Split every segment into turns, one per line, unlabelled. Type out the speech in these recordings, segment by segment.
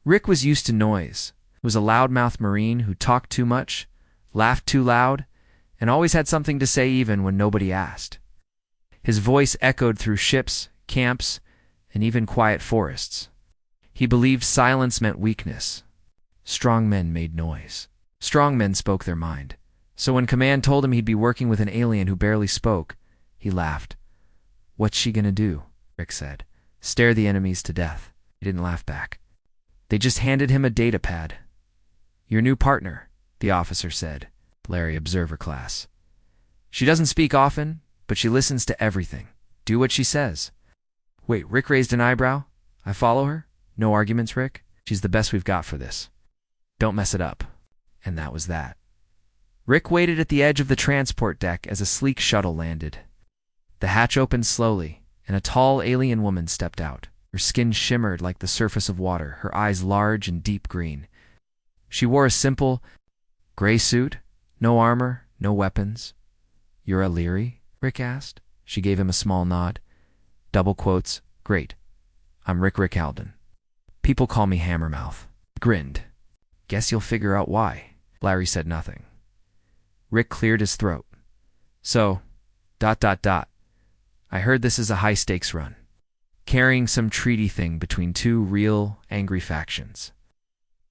Rick was used to noise. He was a loudmouth Marine who talked too much, laughed too loud, and always had something to say even when nobody asked. His voice echoed through ships, camps, and even quiet forests. He believed silence meant weakness. Strong men made noise. Strong men spoke their mind. So when Command told him he'd be working with an alien who barely spoke, he laughed. "What's she gonna do?" Rick said. "Stare the enemies to death." He didn't laugh back. They just handed him a data pad. "Your new partner," the officer said. Larry, observer class. "She doesn't speak often, but she listens to everything. Do what she says." Wait, Rick raised an eyebrow. "I follow her? No arguments, Rick? She's the best we've got for this. Don't mess it up." And that was that. Rick waited at the edge of the transport deck as a sleek shuttle landed. The hatch opened slowly, and a tall alien woman stepped out. Her skin shimmered like the surface of water, her eyes large and deep green. She wore a simple, gray suit, no armor, no weapons. "You're a Leary?" Rick asked. She gave him a small nod. Double quotes, "Great. I'm Rick Halden. People call me Hammermouth." He grinned. "Guess you'll figure out why." Larry said nothing. Rick cleared his throat. "So, ... I heard this is a high-stakes run. Carrying some treaty thing between two real, angry factions.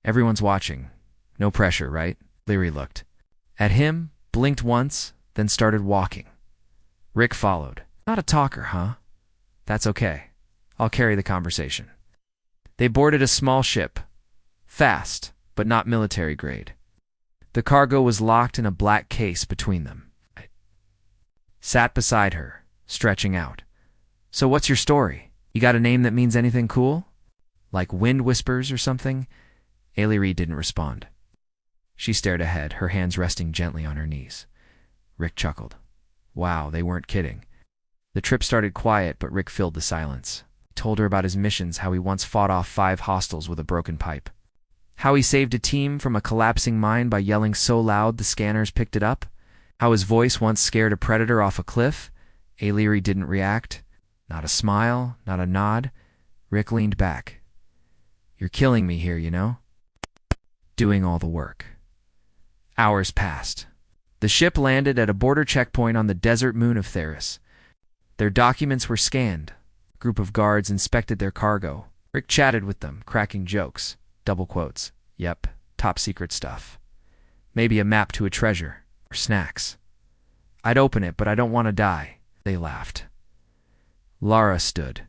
Everyone's watching. No pressure, right?" Leary looked at him, blinked once, then started walking. Rick followed. "Not a talker, huh? That's okay. I'll carry the conversation." They boarded a small ship. Fast, but not military grade. The cargo was locked in a black case between them. Sat beside her, stretching out. "So what's your story? You got a name that means anything cool? Like Wind Whispers or something?" Leary didn't respond. She stared ahead, her hands resting gently on her knees. Rick chuckled. Wow, they weren't kidding. The trip started quiet, but Rick filled the silence. He told her about his missions, how he once fought off 5 hostiles with a broken pipe. How he saved a team from a collapsing mine by yelling so loud the scanners picked it up. How his voice once scared a predator off a cliff. Leary didn't react. Not a smile, not a nod. Rick leaned back. "You're killing me here, you know? Doing all the work." Hours passed. The ship landed at a border checkpoint on the desert moon of Theris. Their documents were scanned. A group of guards inspected their cargo. Rick chatted with them, cracking jokes. Double quotes. "Yep, top secret stuff. Maybe a map to a treasure. Or snacks. I'd open it, but I don't want to die." They laughed. Lara stood.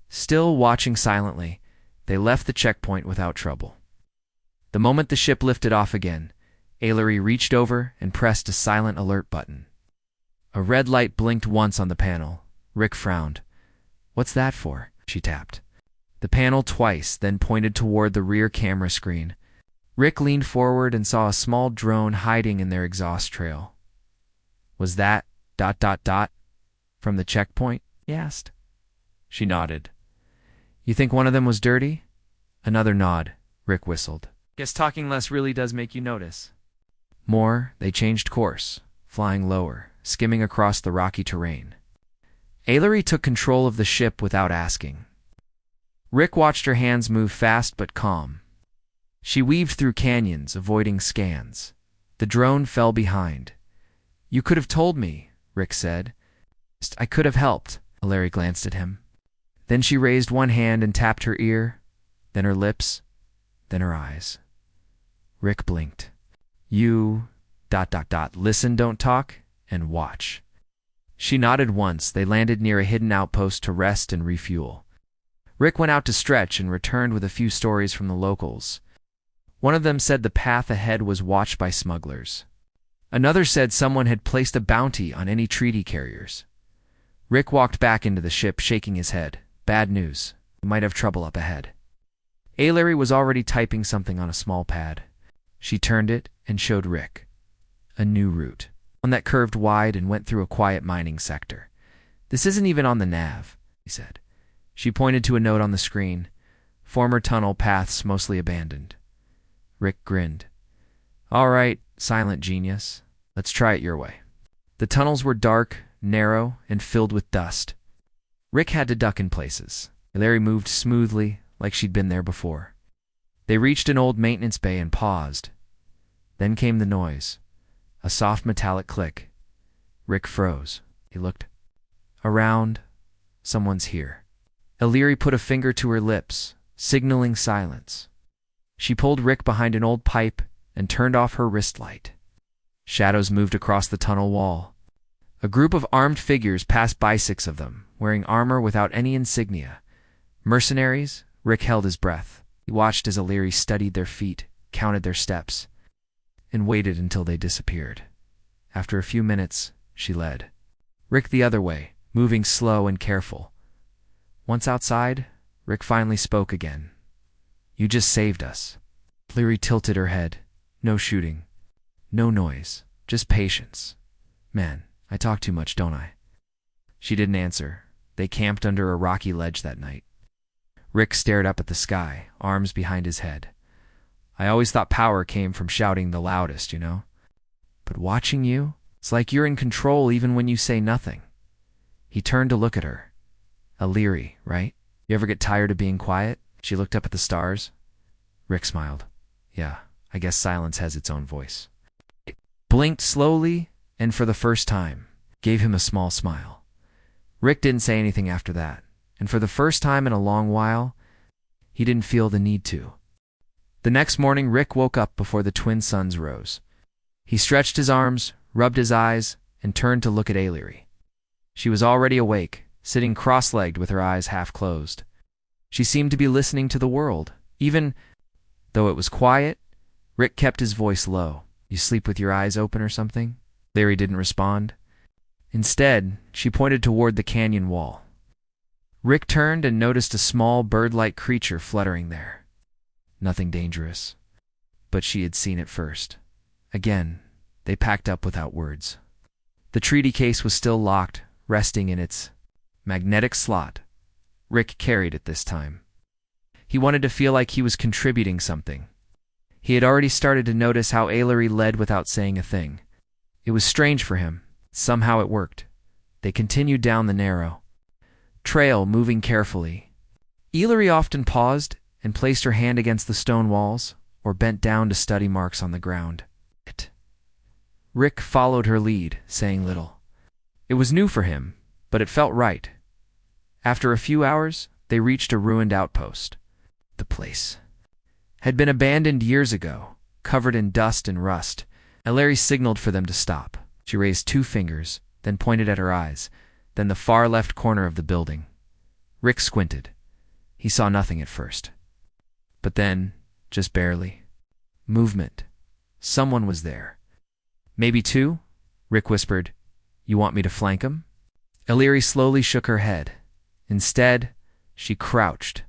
Still watching silently, they left the checkpoint without trouble. The moment the ship lifted off again, Leary reached over and pressed a silent alert button. A red light blinked once on the panel. Rick frowned. "What's that for?" She tapped. The panel twice, then pointed toward the rear camera screen. Rick leaned forward and saw a small drone hiding in their exhaust trail. "Was that ... from the checkpoint?" he asked. She nodded. "You think one of them was dirty?" Another nod. Rick whistled. "Guess talking less really does make you notice." More, they changed course, flying lower, skimming across the rocky terrain. Leary took control of the ship without asking. Rick watched her hands move fast but calm. She weaved through canyons, avoiding scans. The drone fell behind. "You could have told me," Rick said. "I could have helped." Leary glanced at him. Then she raised one hand and tapped her ear, then her lips, then her eyes. Rick blinked. "You ... listen, don't talk, and watch." She nodded once. They landed near a hidden outpost to rest and refuel. Rick went out to stretch and returned with a few stories from the locals. One of them said the path ahead was watched by smugglers. Another said someone had placed a bounty on any treaty carriers. Rick walked back into the ship, shaking his head. Bad news. We might have trouble up ahead. Leary was already typing something on a small pad. She turned it and showed Rick a new route, one that curved wide and went through a quiet mining sector. "This isn't even on the nav," he said. She pointed to a note on the screen. "Former tunnel paths mostly abandoned." Rick grinned. "All right, silent genius. Let's try it your way." The tunnels were dark, narrow, and filled with dust. Rick had to duck in places. Leary moved smoothly, like she'd been there before. They reached an old maintenance bay and paused. Then came the noise. A soft metallic click. Rick froze. He looked around. Someone's here. Illyri put a finger to her lips, signaling silence. She pulled Rick behind an old pipe and turned off her wrist light. Shadows moved across the tunnel wall. A group of armed figures passed by, 6 of them, wearing armor without any insignia. Mercenaries? Rick held his breath. He watched as Illyri studied their feet, counted their steps, and waited until they disappeared. After a few minutes, she led Rick the other way, moving slow and careful. Once outside, Rick finally spoke again. "You just saved us." Illyri tilted her head. "No shooting. No noise. Just patience. Man, I talk too much, don't I?" She didn't answer. They camped under a rocky ledge that night. Rick stared up at the sky, arms behind his head. "I always thought power came from shouting the loudest, you know? But watching you, it's like you're in control even when you say nothing." He turned to look at her. "Illyri, right? You ever get tired of being quiet?" She looked up at the stars. Rick smiled. "Yeah, I guess silence has its own voice." It blinked slowly, and for the first time, gave him a small smile. Rick didn't say anything after that, and for the first time in a long while, he didn't feel the need to. The next morning, Rick woke up before the twin suns rose. He stretched his arms, rubbed his eyes, and turned to look at Illyri. She was already awake, sitting cross-legged with her eyes half closed. She seemed to be listening to the world. Even though it was quiet, Rick kept his voice low. "You sleep with your eyes open or something?" Illyri didn't respond. Instead, she pointed toward the canyon wall. Rick turned and noticed a small bird-like creature fluttering there. Nothing dangerous. But she had seen it first. Again, they packed up without words. The treaty case was still locked, resting in its magnetic slot. Rick carried it this time. He wanted to feel like he was contributing something. He had already started to notice how Illyri led without saying a thing. It was strange for him. Somehow it worked. They continued down the narrow trail, moving carefully. Illyri often paused and placed her hand against the stone walls or bent down to study marks on the ground. Rick followed her lead, saying little. It was new for him, but it felt right. After a few hours, they reached a ruined outpost. The place had been abandoned years ago, covered in dust and rust. Illyri signaled for them to stop. She raised 2 fingers, then pointed at her eyes, then the far left corner of the building. Rick squinted. He saw nothing at first. But then, just barely, movement. Someone was there. "Maybe 2? Rick whispered. "You want me to flank him?" Illyri slowly shook her head. Instead, she crouched,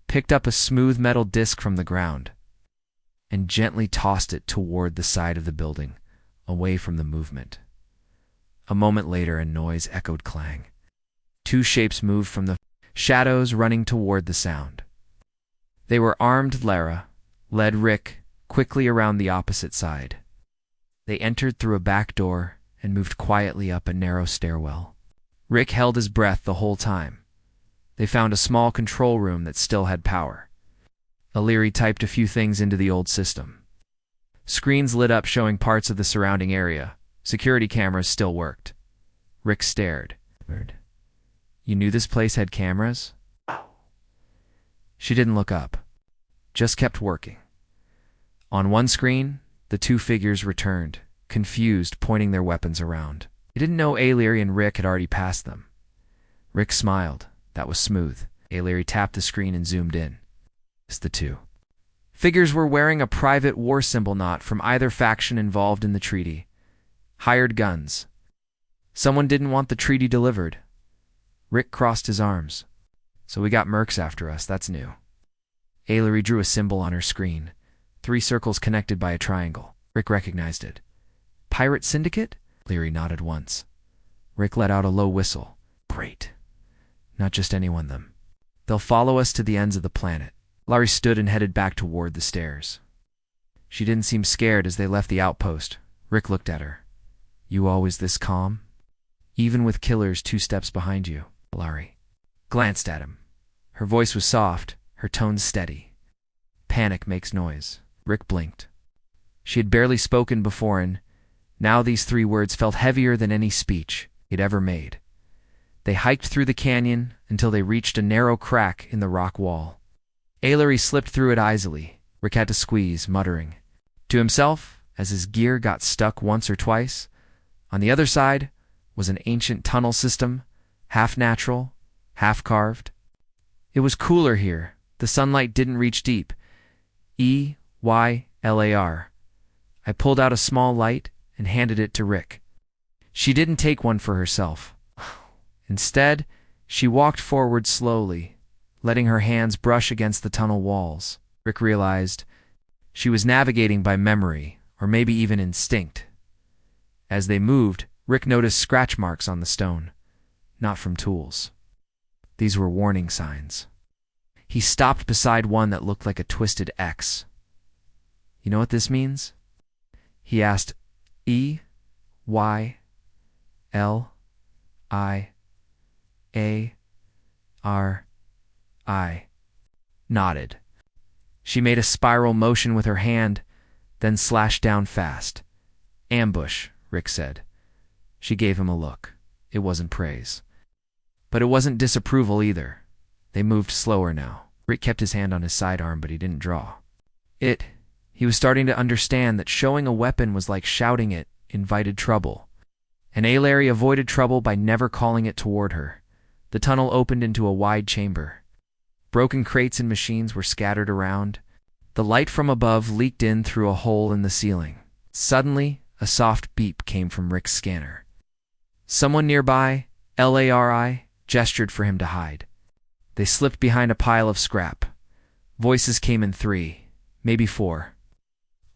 picked up a smooth metal disc from the ground, and gently tossed it toward the side of the building, away from the movement. A moment later, a noise echoed clang. 2 shapes moved from the shadows, running toward the sound. They were armed. Lara led Rick quickly around the opposite side. They entered through a back door and moved quietly up a narrow stairwell. Rick held his breath the whole time. They found a small control room that still had power. Illyri typed a few things into the old system. Screens lit up showing parts of the surrounding area. Security cameras still worked. Rick stared. "You knew this place had cameras?" She didn't look up, just kept working. On one screen, the 2 figures returned, confused, pointing their weapons around. They didn't know Illyri and Rick had already passed them. Rick smiled. That was smooth. Illyri tapped the screen and zoomed in. It's the 2 figures were wearing a private war symbol, not from either faction involved in the treaty. Hired guns. Someone didn't want the treaty delivered. Rick crossed his arms. "So we got mercs after us, that's new." Illyri drew a symbol on her screen. 3 circles connected by a triangle. Rick recognized it. "Pirate Syndicate?" Illyri nodded once. Rick let out a low whistle. "Great. Not just anyone, them. They'll follow us to the ends of the planet." Illyri stood and headed back toward the stairs. She didn't seem scared as they left the outpost. Rick looked at her. "You always this calm? Even with killers 2 steps behind you?" Illyri glanced at him. Her voice was soft, her tone steady. Panic makes noise. Rick blinked. She had barely spoken before, and now these 3 words felt heavier than any speech he'd ever made. They hiked through the canyon until they reached a narrow crack in the rock wall. Ailery slipped through it easily. Rick had to squeeze, muttering to himself as his gear got stuck once or twice. On the other side was an ancient tunnel system, half natural, half carved. It was cooler here. The sunlight didn't reach deep. EYLAR. I pulled out a small light and handed it to Rick. She didn't take one for herself. Instead, she walked forward slowly, letting her hands brush against the tunnel walls. Rick realized she was navigating by memory, or maybe even instinct. As they moved, Rick noticed scratch marks on the stone, not from tools. These were warning signs. He stopped beside one that looked like a twisted X. You know what this means? He asked. EYLIAR. Nodded. She made a spiral motion with her hand, then slashed down fast. Ambush, Rick said. She gave him a look. It wasn't praise. But it wasn't disapproval either. They moved slower now. Rick kept his hand on his sidearm, but he didn't draw. He was starting to understand that showing a weapon was like shouting it invited trouble. And Ailery avoided trouble by never calling it toward her. The tunnel opened into a wide chamber. Broken crates and machines were scattered around. The light from above leaked in through a hole in the ceiling. Suddenly, a soft beep came from Rick's scanner. Someone nearby, LARI, gestured for him to hide. They slipped behind a pile of scrap. Voices came in 3, maybe 4.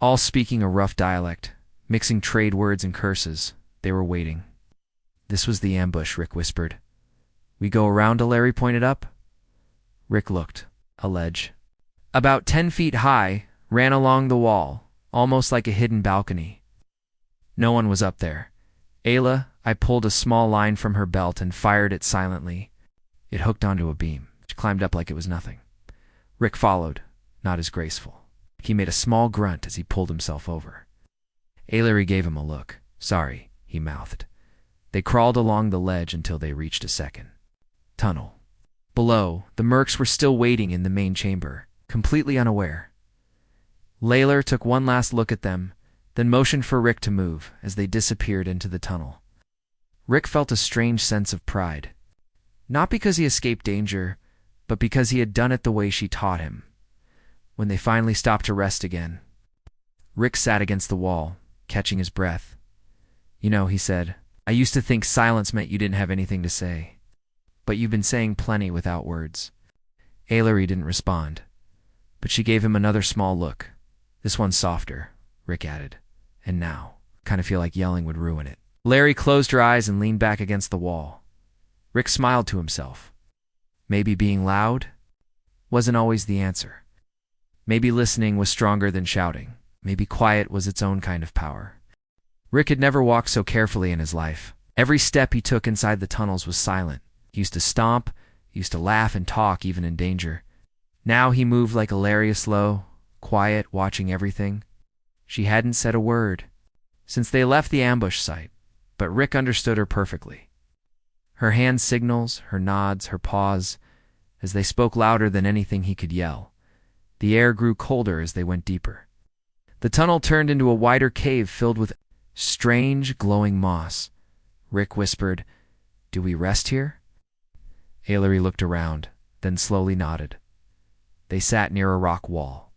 All speaking a rough dialect, mixing trade words and curses. They were waiting. This was the ambush, Rick whispered. We go around, Ailery pointed up. Rick looked. A ledge, about 10 feet high, ran along the wall, almost like a hidden balcony. No one was up there. I pulled a small line from her belt and fired it silently. It hooked onto a beam. She climbed up like it was nothing. Rick followed, not as graceful. He made a small grunt as he pulled himself over. Ailery gave him a look. Sorry, he mouthed. They crawled along the ledge until they reached a second tunnel. Below, the mercs were still waiting in the main chamber, completely unaware. Layler took one last look at them, then motioned for Rick to move as they disappeared into the tunnel. Rick felt a strange sense of pride. Not because he escaped danger, but because he had done it the way she taught him. When they finally stopped to rest again, Rick sat against the wall, catching his breath. You know, he said, I used to think silence meant you didn't have anything to say. But you've been saying plenty without words. Ailery didn't respond, but she gave him another small look. This one's softer, Rick added. And now, kind of feel like yelling would ruin it. Larry closed her eyes and leaned back against the wall. Rick smiled to himself. Maybe being loud wasn't always the answer. Maybe listening was stronger than shouting. Maybe quiet was its own kind of power. Rick had never walked so carefully in his life. Every step he took inside the tunnels was silent. He used to stomp, he used to laugh and talk even in danger. Now he moved like Ilaria, slow, quiet, watching everything. She hadn't said a word since they left the ambush site, but Rick understood her perfectly. Her hand signals, her nods, her pause, as they spoke louder than anything he could yell. The air grew colder as they went deeper. The tunnel turned into a wider cave filled with strange, glowing moss. Rick whispered, Do we rest here? Ailery looked around, then slowly nodded. They sat near a rock wall.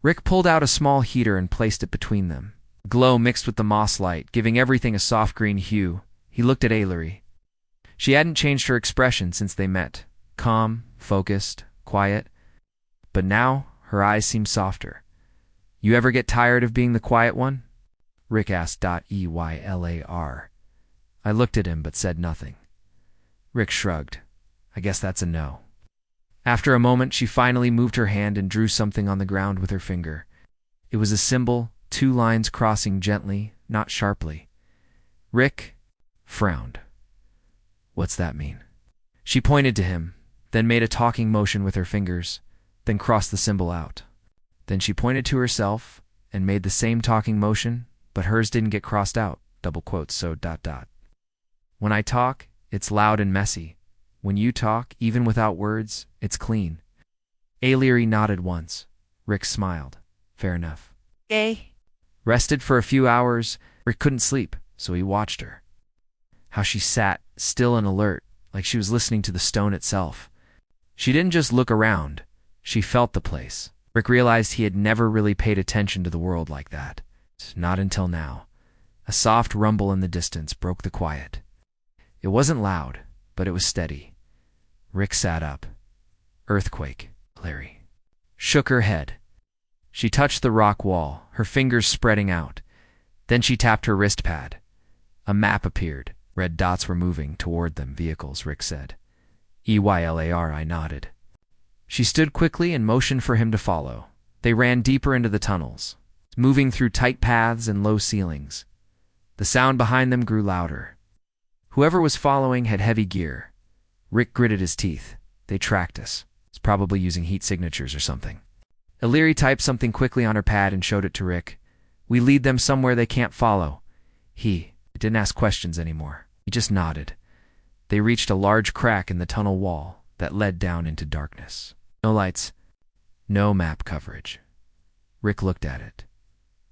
Rick pulled out a small heater and placed it between them. Glow mixed with the moss light, giving everything a soft green hue. He looked at Ailery. She hadn't changed her expression since they met. Calm, focused, quiet. But now, her eyes seemed softer. You ever get tired of being the quiet one? Rick asked. EYLAR. I looked at him but said nothing. Rick shrugged. I guess that's a no. After a moment, she finally moved her hand and drew something on the ground with her finger. It was a symbol, 2 lines crossing gently, not sharply. Rick frowned. What's that mean? She pointed to him, then made a talking motion with her fingers, then crossed the symbol out. Then she pointed to herself and made the same talking motion, but hers didn't get crossed out. Double quotes, so ... When I talk, it's loud and messy. When you talk, even without words, it's clean. Leary nodded once. Rick smiled. Fair enough.
Gay.
Rested for a few hours, Rick couldn't sleep, so he watched her. How she sat, still and alert, like she was listening to the stone itself. She didn't just look around, she felt the place. Rick realized he had never really paid attention to the world like that. Not until now. A soft rumble in the distance broke the quiet. It wasn't loud, but it was steady. Rick sat up. Earthquake, Larry. Shook her head. She touched the rock wall, her fingers spreading out. Then she tapped her wrist pad. A map appeared. Red dots were moving toward them. Vehicles, Rick said. EYLAR, I nodded. She stood quickly and motioned for him to follow. They ran deeper into the tunnels, moving through tight paths and low ceilings. The sound behind them grew louder. Whoever was following had heavy gear. Rick gritted his teeth. They tracked us. It's probably using heat signatures or something. Leary typed something quickly on her pad and showed it to Rick. We lead them somewhere they can't follow. He didn't ask questions anymore. He just nodded. They reached a large crack in the tunnel wall that led down into darkness. No lights. No map coverage. Rick looked at it.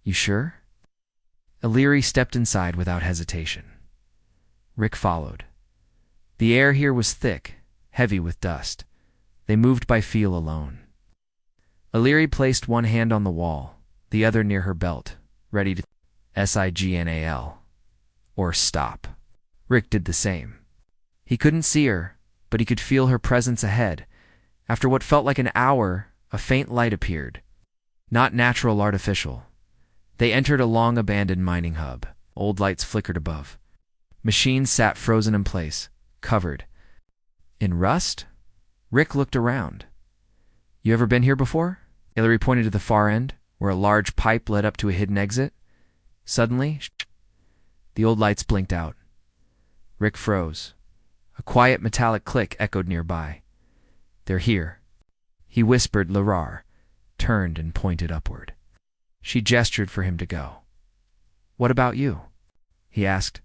You sure? Leary stepped inside without hesitation. Rick followed. The air here was thick, heavy with dust. They moved by feel alone. Leary placed one hand on the wall, the other near her belt, ready to signal, or stop. Rick did the same. He couldn't see her, but he could feel her presence ahead. After what felt like an hour, a faint light appeared. Not natural, artificial. They entered a long-abandoned mining hub. Old lights flickered above. Machines sat frozen in place, covered. In rust? Rick looked around. You ever been here before? Hillary pointed to the far end, where a large pipe led up to a hidden exit. Suddenly, the old lights blinked out. Rick froze. A quiet metallic click echoed nearby. They're here. He whispered. Larar turned and pointed upward. She gestured for him to go. What about you? He asked.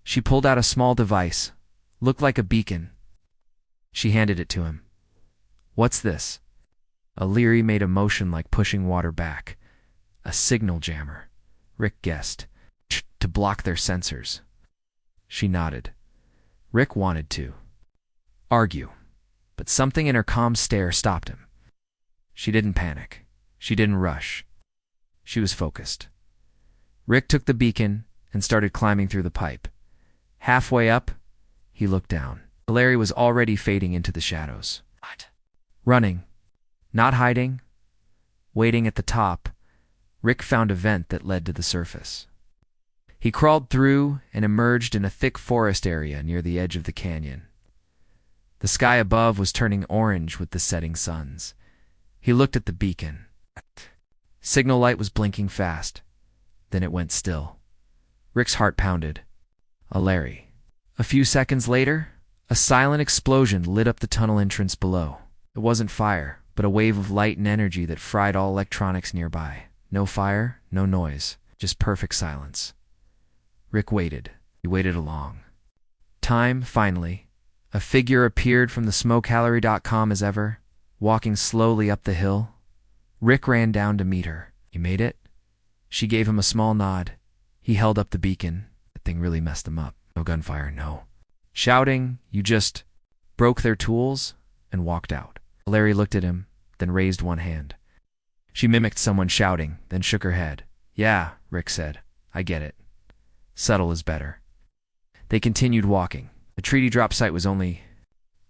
She pulled out a small device. Looked like a beacon. She handed it to him. What's this? Leary made a motion like pushing water back. A signal jammer. Rick guessed. To block their sensors. She nodded. Rick wanted to argue, but something in her calm stare stopped him. She didn't panic. She didn't rush. She was focused. Rick took the beacon and started climbing through the pipe. Halfway up, he looked down. Larry was already fading into the shadows. What? Running. Not hiding. Waiting at the top, Rick found a vent that led to the surface. He crawled through and emerged in a thick forest area near the edge of the canyon. The sky above was turning orange with the setting suns. He looked at the beacon. Signal light was blinking fast. Then it went still. Rick's heart pounded. Larry. A few seconds later, a silent explosion lit up the tunnel entrance below. It wasn't fire, but a wave of light and energy that fried all electronics nearby. No fire, no noise, just perfect silence. Rick waited. He waited along. Time, finally. A figure appeared from the smokehallery.com as ever, walking slowly up the hill. Rick ran down to meet her. You made it? She gave him a small nod. He held up the beacon. That thing really messed them up. No gunfire, no. Shouting, you just broke their tools, and walked out. Larry looked at him, then raised one hand. She mimicked someone shouting, then shook her head. Yeah, Rick said. I get it. Subtle is better. They continued walking. The treaty drop site was only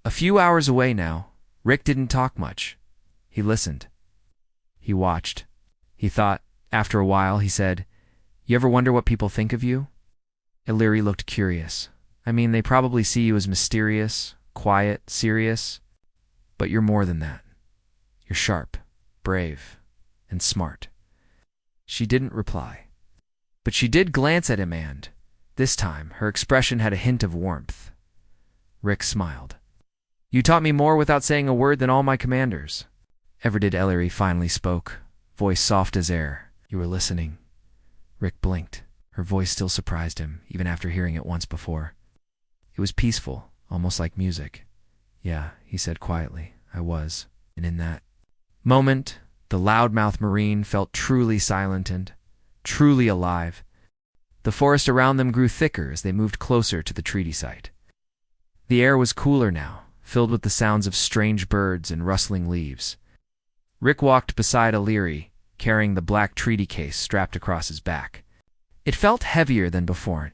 a few hours away now. Rick didn't talk much. He listened. He watched. He thought. After a while, he said, You ever wonder what people think of you? Illyri looked curious. I mean, they probably see you as mysterious, quiet, serious. But you're more than that. You're sharp, brave, and smart. She didn't reply. But she did glance at him and, this time, her expression had a hint of warmth. Rick smiled. You taught me more without saying a word than all my commanders. Ever did Ellery finally spoke, voice soft as air. "You were listening." Rick blinked. Her voice still surprised him, even after hearing it once before. It was peaceful, almost like music. "Yeah," he said quietly, "I was." And in that moment, the loudmouth Marine felt truly silent and truly alive. The forest around them grew thicker as they moved closer to the treaty site. The air was cooler now, filled with the sounds of strange birds and rustling leaves. Rick walked beside Illyri, carrying the black treaty case strapped across his back. It felt heavier than before,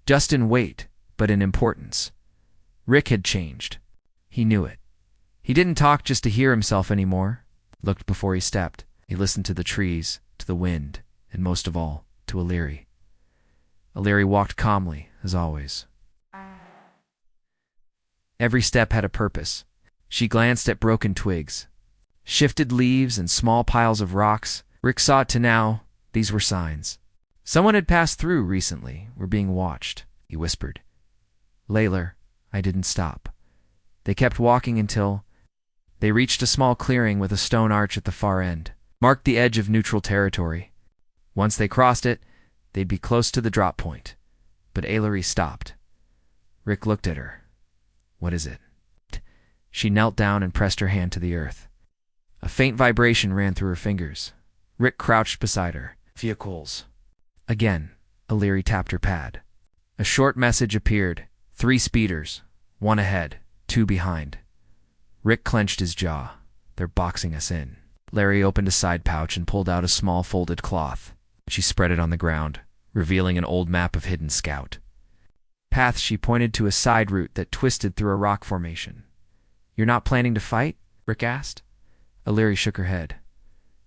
just in weight, but in importance. Rick had changed. He knew it. He didn't talk just to hear himself anymore. Looked before he stepped. He listened to the trees, to the wind, and most of all, to Illyri. Illyri walked calmly, as always. Every step had a purpose. She glanced at broken twigs, shifted leaves, and small piles of rocks. Rick saw it to now. These were signs. Someone had passed through recently, were being watched. He whispered. "Layler." I didn't stop. They kept walking until they reached a small clearing with a stone arch at the far end, marked the edge of neutral territory. Once they crossed it, they'd be close to the drop point. But Illyri stopped. Rick looked at her. "What is it?" She knelt down and pressed her hand to the earth. A faint vibration ran through her fingers. Rick crouched beside her. "Vehicles." Again, Illyri tapped her pad. A short message appeared. 3 speeders, 1 ahead, 2 behind. Rick clenched his jaw. "They're boxing us in." Larry opened a side pouch and pulled out a small folded cloth. She spread it on the ground, revealing an old map of Hidden Scout. Path, she pointed to a side route that twisted through a rock formation. "You're not planning to fight?" Rick asked. Illyri shook her head.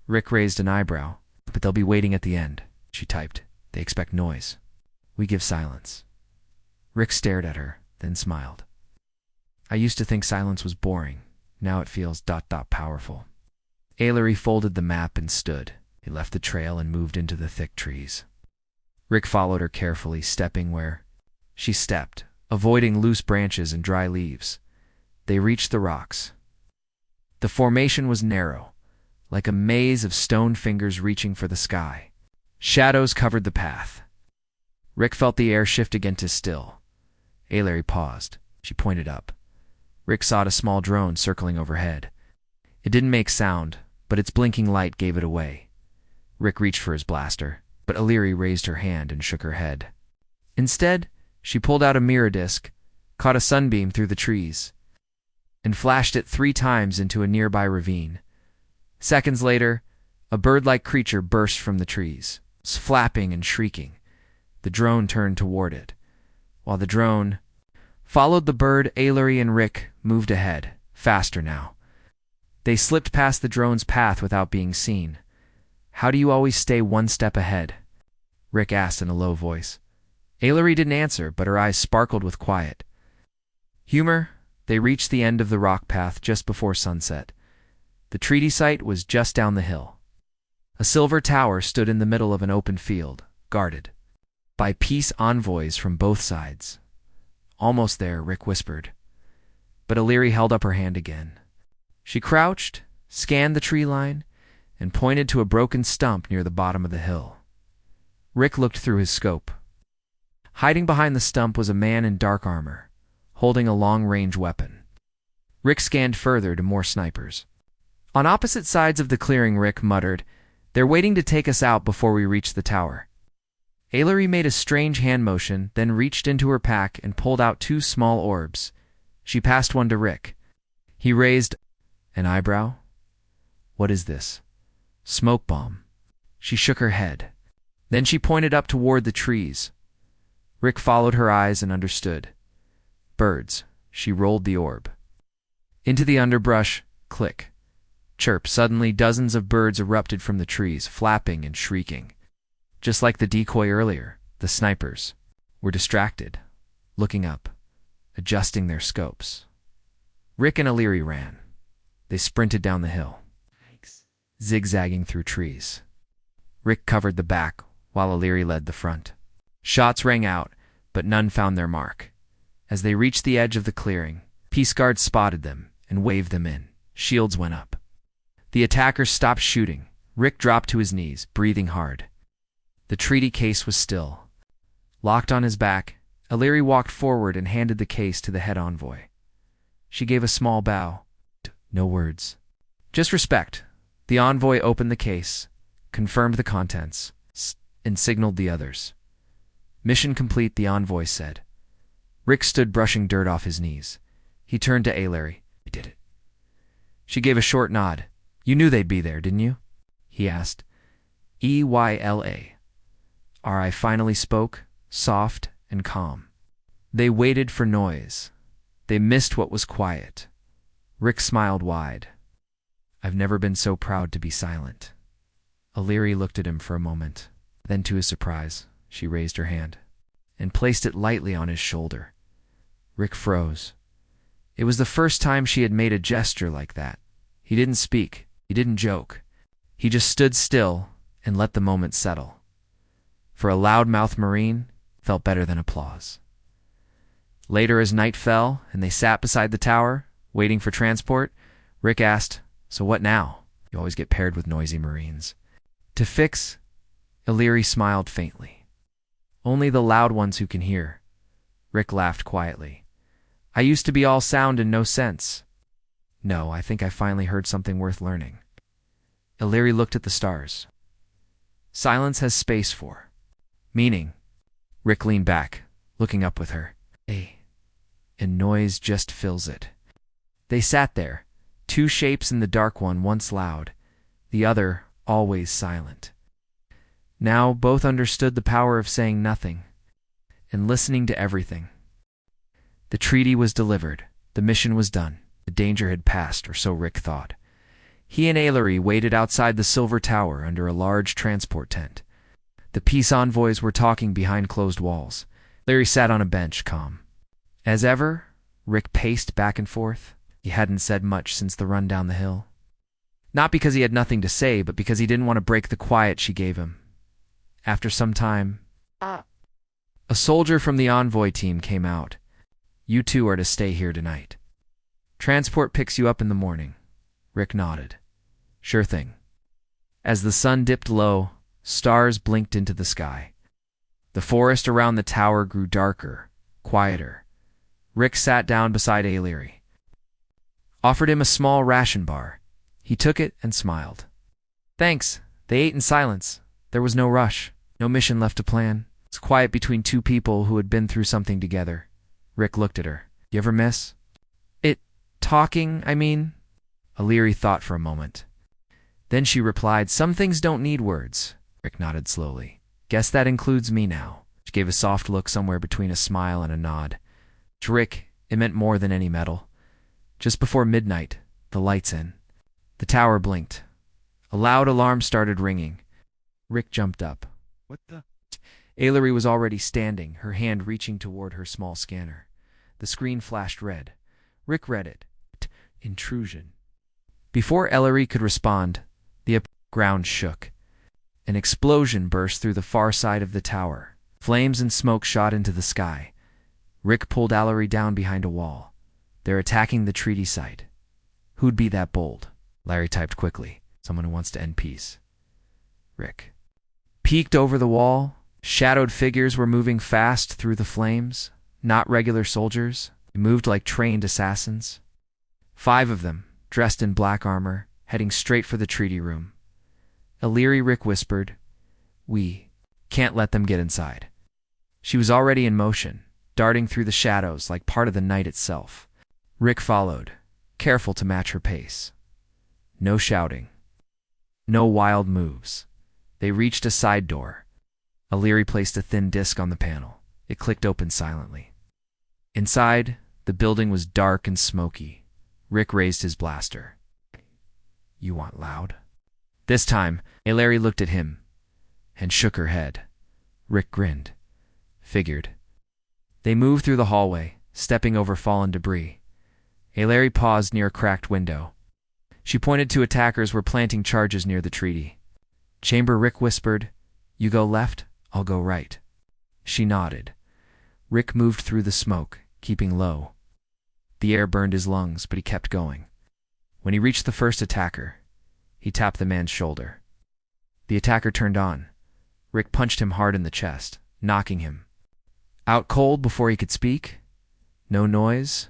Rick raised an eyebrow. "But they'll be waiting at the end," she typed. "They expect noise. We give silence." Rick stared at her, then smiled. "I used to think silence was boring. Now it feels ... powerful." Illyri folded the map and stood. He left the trail and moved into the thick trees. Rick followed her carefully, stepping where she stepped, avoiding loose branches and dry leaves. They reached the rocks. The formation was narrow, like a maze of stone fingers reaching for the sky. Shadows covered the path. Rick felt the air shift again to still. Illyri paused. She pointed up. Rick saw a small drone circling overhead. It didn't make sound, but its blinking light gave it away. Rick reached for his blaster, but Illyri raised her hand and shook her head. Instead, she pulled out a mirror disc, caught a sunbeam through the trees, and flashed it 3 times into a nearby ravine. Seconds later, a bird-like creature burst from the trees, flapping and shrieking. The drone turned toward it. While the drone followed the bird, Illyri and Rick moved ahead, faster now. They slipped past the drone's path without being seen. "How do you always stay 1 step ahead?" Rick asked in a low voice. Illyri didn't answer, but her eyes sparkled with quiet humor. They reached the end of the rock path just before sunset. The treaty site was just down the hill. A silver tower stood in the middle of an open field, guarded by peace envoys from both sides. "Almost there," Rick whispered. But Illyri held up her hand again. She crouched, scanned the tree line, and pointed to a broken stump near the bottom of the hill. Rick looked through his scope. Hiding behind the stump was a man in dark armor, holding a long-range weapon. Rick scanned further to more snipers. On opposite sides of the clearing, Rick muttered, "They're waiting to take us out before we reach the tower." Illyri made a strange hand motion, then reached into her pack and pulled out 2 small orbs. She passed one to Rick. He raised an eyebrow. "What is this?" "Smoke bomb." She shook her head. Then she pointed up toward the trees. Rick followed her eyes and understood. "Birds." She rolled the orb. Into the underbrush, click. Chirp. Suddenly, dozens of birds erupted from the trees, flapping and shrieking. Just like the decoy earlier, the snipers were distracted, looking up, adjusting their scopes. Rick and Illyri ran. They sprinted down the hill, zigzagging through trees. Rick covered the back, while Illyri led the front. Shots rang out, but none found their mark. As they reached the edge of the clearing, Peace Guards spotted them and waved them in. Shields went up. The attackers stopped shooting, Rick dropped to his knees, breathing hard. The treaty case was still. Locked on his back, Illyri walked forward and handed the case to the head envoy. She gave a small bow. No words. Just respect. The envoy opened the case, confirmed the contents, and signaled the others. Mission complete, the envoy said. Rick stood brushing dirt off his knees. He turned to Illyri. I did it. She gave a short nod. You knew they'd be there, didn't you? He asked. Eyla. Ri finally spoke, soft and calm. They waited for noise. They missed what was quiet. Rick smiled wide. I've never been so proud to be silent. Illyri looked at him for a moment. Then, to his surprise, she raised her hand and placed it lightly on his shoulder. Rick froze. It was the first time she had made a gesture like that. He didn't speak. He didn't joke. He just stood still and let the moment settle. For a loudmouth Marine, felt better than applause. Later, as night fell and they sat beside the tower, waiting for transport, Rick asked, So what now? You always get paired with noisy Marines. To fix, Illyri smiled faintly. Only the loud ones who can hear. Rick laughed quietly. I used to be all sound and no sense. No, I think I finally heard something worth learning. Illyri looked at the stars. Silence has space for meaning. Rick leaned back, looking up with her. And noise just fills it. They sat there, two shapes in the dark, one once loud, the other always silent. Now both understood the power of saying nothing and listening to everything. The treaty was delivered. The mission was done. The danger had passed, or so Rick thought. He and Illyri waited outside the Silver Tower under a large transport tent. The peace envoys were talking behind closed walls. Illyri sat on a bench, calm. As ever, Rick paced back and forth. He hadn't said much since the run down the hill. Not because he had nothing to say, but because he didn't want to break the quiet she gave him. After some time, a soldier from the envoy team came out. You two are to stay here tonight. Transport picks you up in the morning. Rick nodded. Sure thing. As the sun dipped low, stars blinked into the sky. The forest around the tower grew darker, quieter. Rick sat down beside Illyri. Offered him a small ration bar. He took it and smiled. Thanks. They ate in silence. There was no rush, no mission left to plan. It's quiet between two people who had been through something together. Rick looked at her. You ever miss it? Talking, I mean? Illyri thought for a moment. Then she replied, Some things don't need words. Rick nodded slowly. Guess that includes me now. She gave a soft look somewhere between a smile and a nod. To Rick, it meant more than any medal. Just before midnight, the lights in. The tower blinked. A loud alarm started ringing. Rick jumped up. What the? Illyri was already standing, her hand reaching toward her small scanner. The screen flashed red. Rick read it. Intrusion. Before Illyri could respond, the ground shook. An explosion burst through the far side of the tower. Flames and smoke shot into the sky. Rick pulled Illyri down behind a wall. They're attacking the treaty site. Who'd be that bold? Larry typed quickly. Someone who wants to end peace. Rick. Peeked over the wall. Shadowed figures were moving fast through the flames. Not regular soldiers. They moved like trained assassins. 5 of them, dressed in black armor, heading straight for the treaty room. Illyri, Rick whispered, We can't let them get inside. She was already in motion, darting through the shadows like part of the night itself. Rick followed, careful to match her pace. No shouting. No wild moves. They reached a side door. Illyri placed a thin disc on the panel. It clicked open silently. Inside, the building was dark and smoky. Rick raised his blaster. You want loud? This time, Illyri looked at him and shook her head. Rick grinned. Figured. They moved through the hallway, stepping over fallen debris. Illyri paused near a cracked window. She pointed to attackers were planting charges near the treaty. Chamber, Rick whispered, You go left, I'll go right. She nodded. Rick moved through the smoke, keeping low. The air burned his lungs, but he kept going. When he reached the first attacker, he tapped the man's shoulder. The attacker turned on. Rick punched him hard in the chest, knocking him out cold before he could speak. No noise.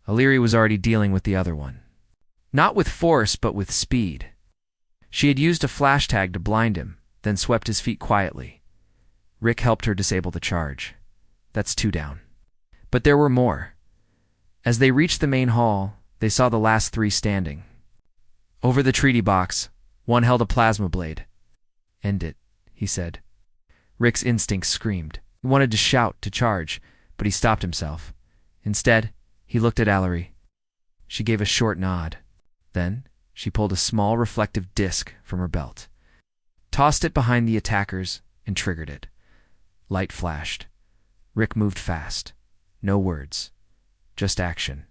O'Leary was already dealing with the other one. Not with force, but with speed. She had used a flash tag to blind him, then swept his feet quietly. Rick helped her disable the charge. That's 2 down. But there were more. As they reached the main hall, they saw the last 3 standing. Over the treaty box, one held a plasma blade. "End it," he said. Rick's instincts screamed. He wanted to shout, to charge, but he stopped himself. Instead, he looked at Ellery. She gave a short nod. Then, she pulled a small reflective disc from her belt, tossed it behind the attackers, and triggered it. Light flashed. Rick moved fast. No words. Just action.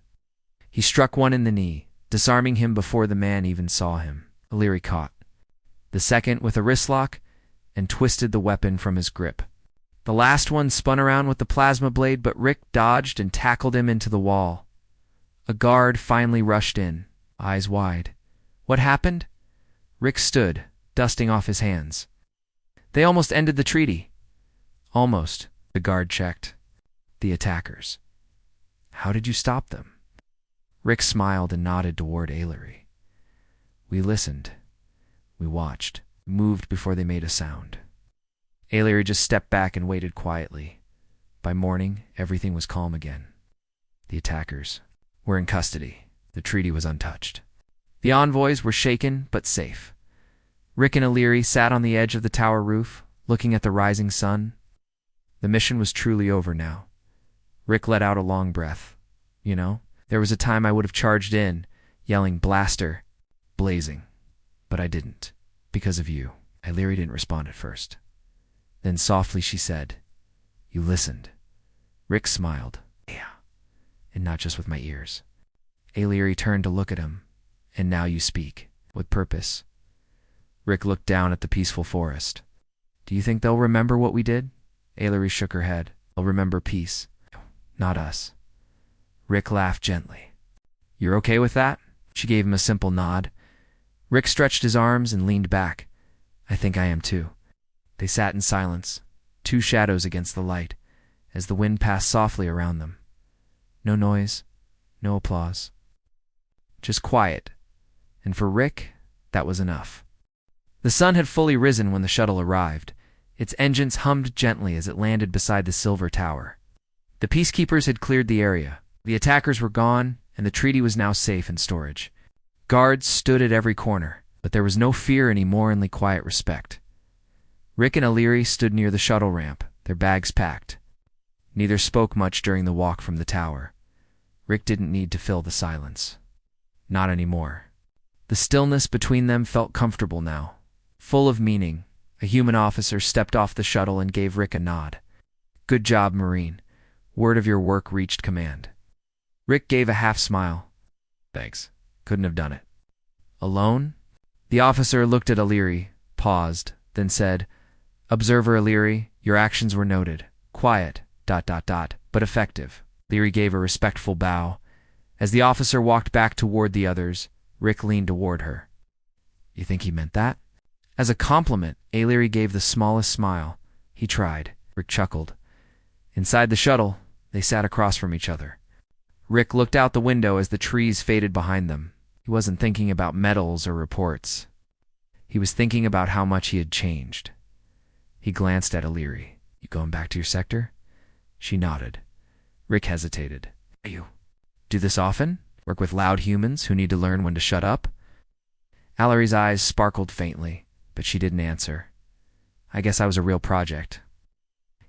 He struck one in the knee, disarming him before the man even saw him. O'Leary caught the second with a wrist lock and twisted the weapon from his grip. The last one spun around with the plasma blade, but Rick dodged and tackled him into the wall. A guard finally rushed in, eyes wide. What happened? Rick stood, dusting off his hands. They almost ended the treaty. Almost, the guard checked. The attackers. How did you stop them? Rick smiled and nodded toward Ellery. We listened. We watched. Moved before they made a sound. Ellery just stepped back and waited quietly. By morning, everything was calm again. The attackers were in custody. The treaty was untouched. The envoys were shaken but safe. Rick and O'Leary sat on the edge of the tower roof, looking at the rising sun. The mission was truly over now. Rick let out a long breath. You know, there was a time I would have charged in, yelling "Blaster," blazing. But I didn't, because of you. O'Leary didn't respond at first. Then softly she said, "You listened." Rick smiled. Yeah, and not just with my ears. O'Leary turned to look at him. And now you speak. With purpose. Rick looked down at the peaceful forest. Do you think they'll remember what we did? O'Leary shook her head. They'll remember peace. Not us. Rick laughed gently. You're okay with that? She gave him a simple nod. Rick stretched his arms and leaned back. I think I am too. They sat in silence, 2 shadows against the light, as the wind passed softly around them. No noise, no applause. Just quiet. And for Rick, that was enough. The sun had fully risen when the shuttle arrived. Its engines hummed gently as it landed beside the silver tower. The peacekeepers had cleared the area. The attackers were gone, and the treaty was now safe in storage. Guards stood at every corner, but there was no fear anymore, only quiet respect. Rick and O'Leary stood near the shuttle ramp, their bags packed. Neither spoke much during the walk from the tower. Rick didn't need to fill the silence. Not anymore. The stillness between them felt comfortable now, full of meaning. A human officer stepped off the shuttle and gave Rick a nod. Good job, Marine. Word of your work reached command. Rick gave a half smile. Thanks. Couldn't have done it. Alone? The officer looked at O'Leary, paused, then said, Observer O'Leary, your actions were noted. Quiet, ... but effective. O'Leary gave a respectful bow. As the officer walked back toward the others, Rick leaned toward her. You think he meant that? As a compliment, O'Leary gave the smallest smile. He tried. Rick chuckled. Inside the shuttle, they sat across from each other. Rick looked out the window as the trees faded behind them. He wasn't thinking about medals or reports. He was thinking about how much he had changed. He glanced at O'Leary. You going back to your sector? She nodded. Rick hesitated. You do this often? Work with loud humans who need to learn when to shut up? O'Leary's eyes sparkled faintly, but she didn't answer. I guess I was a real project.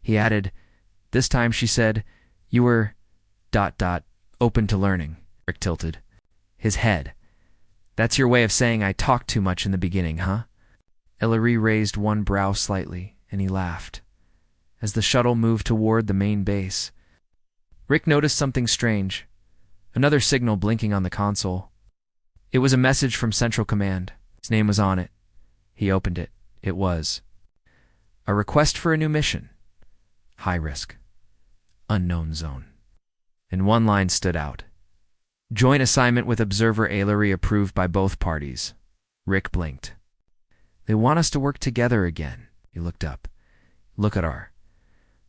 He added, This time, she said, you were ... open to learning. Rick tilted. His head. That's your way of saying I talked too much in the beginning, huh? O'Leary raised one brow slightly, and he laughed. As the shuttle moved toward the main base, Rick noticed something strange. Another signal blinking on the console. It was a message from Central Command. His name was on it. He opened it. It was a request for a new mission. High risk. Unknown zone. And one line stood out. Joint assignment with Observer O'Leary approved by both parties. Rick blinked. They want us to work together again. He looked up. Look at her.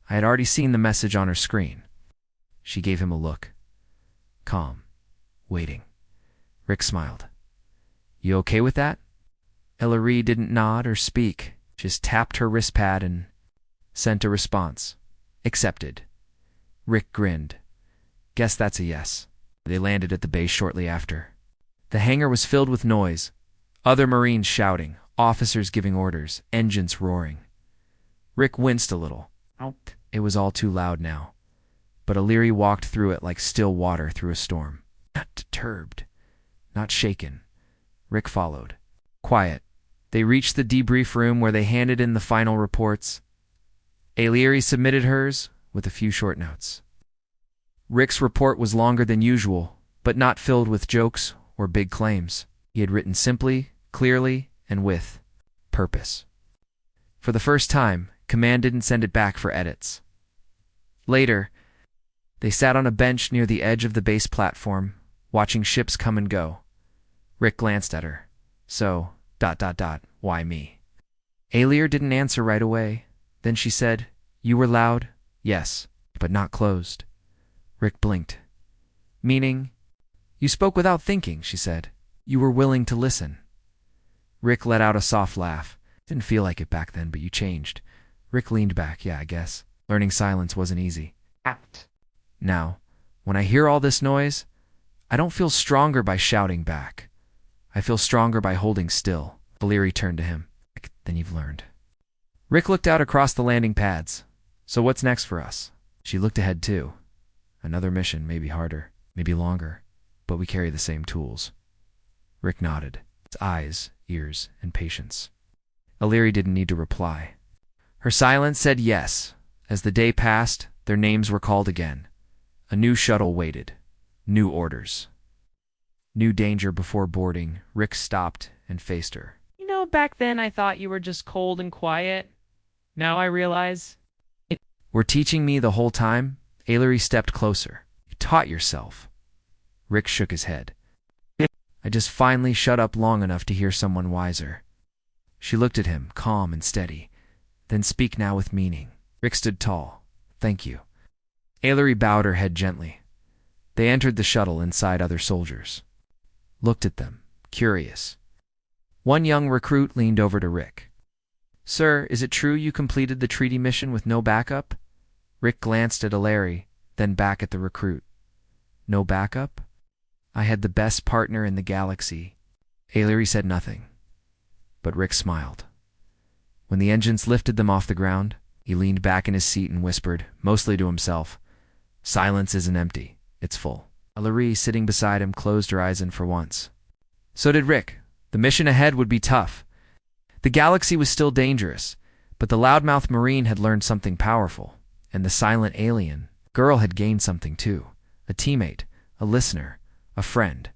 I had already seen the message on her screen. She gave him a look. Calm. Waiting. Rick smiled. You okay with that? Ellery didn't nod or speak, just tapped her wrist pad and sent a response. Accepted. Rick grinned. Guess that's a yes. They landed at the base shortly after. The hangar was filled with noise. Other Marines shouting, officers giving orders, engines roaring. Rick winced a little. It was all too loud now. But O'Leary walked through it like still water through a storm. Not disturbed. Not shaken. Rick followed. Quiet. They reached the debrief room where they handed in the final reports. O'Leary submitted hers with a few short notes. Rick's report was longer than usual, but not filled with jokes or big claims. He had written simply, clearly, and with purpose. For the first time, Command didn't send it back for edits. Later, they sat on a bench near the edge of the base platform, watching ships come and go. Rick glanced at her. So, ... why me? O'Leary didn't answer right away. Then she said, You were loud? Yes, but not closed. Rick blinked. Meaning? You spoke without thinking, she said. You were willing to listen. Rick let out a soft laugh. Didn't feel like it back then, but you changed. Rick leaned back. Yeah, I guess. Learning silence wasn't easy.
Apt.
Now, when I hear all this noise, I don't feel stronger by shouting back. I feel stronger by holding still. O'Leary turned to him. Then you've learned. Rick looked out across the landing pads. So what's next for us? She looked ahead too. Another mission, maybe harder, maybe longer, but we carry the same tools. Rick nodded. His eyes, ears, and patience. O'Leary didn't need to reply. Her silence said yes. As the day passed, their names were called again. A new shuttle waited. New orders. New danger before boarding. Rick stopped and faced her.
You know, back then I thought you were just cold and quiet. Now I realize...
Were teaching me the whole time? O'Leary stepped closer. You taught yourself. Rick shook his head. I just finally shut up long enough to hear someone wiser. She looked at him, calm and steady. Then speak now with meaning. Rick stood tall. Thank you. O'Leary bowed her head gently. They entered the shuttle inside other soldiers. Looked at them, curious. One young recruit leaned over to Rick. Sir, is it true you completed the treaty mission with no backup? Rick glanced at O'Leary, then back at the recruit. No backup? I had the best partner in the galaxy. O'Leary said nothing, but Rick smiled. When the engines lifted them off the ground, he leaned back in his seat and whispered, mostly to himself, Silence isn't empty, it's full. O'Leary, sitting beside him, closed her eyes in for once. So did Rick. The mission ahead would be tough. The galaxy was still dangerous, but the loudmouth Marine had learned something powerful, and the silent alien girl had gained something too. A teammate, a listener, a friend.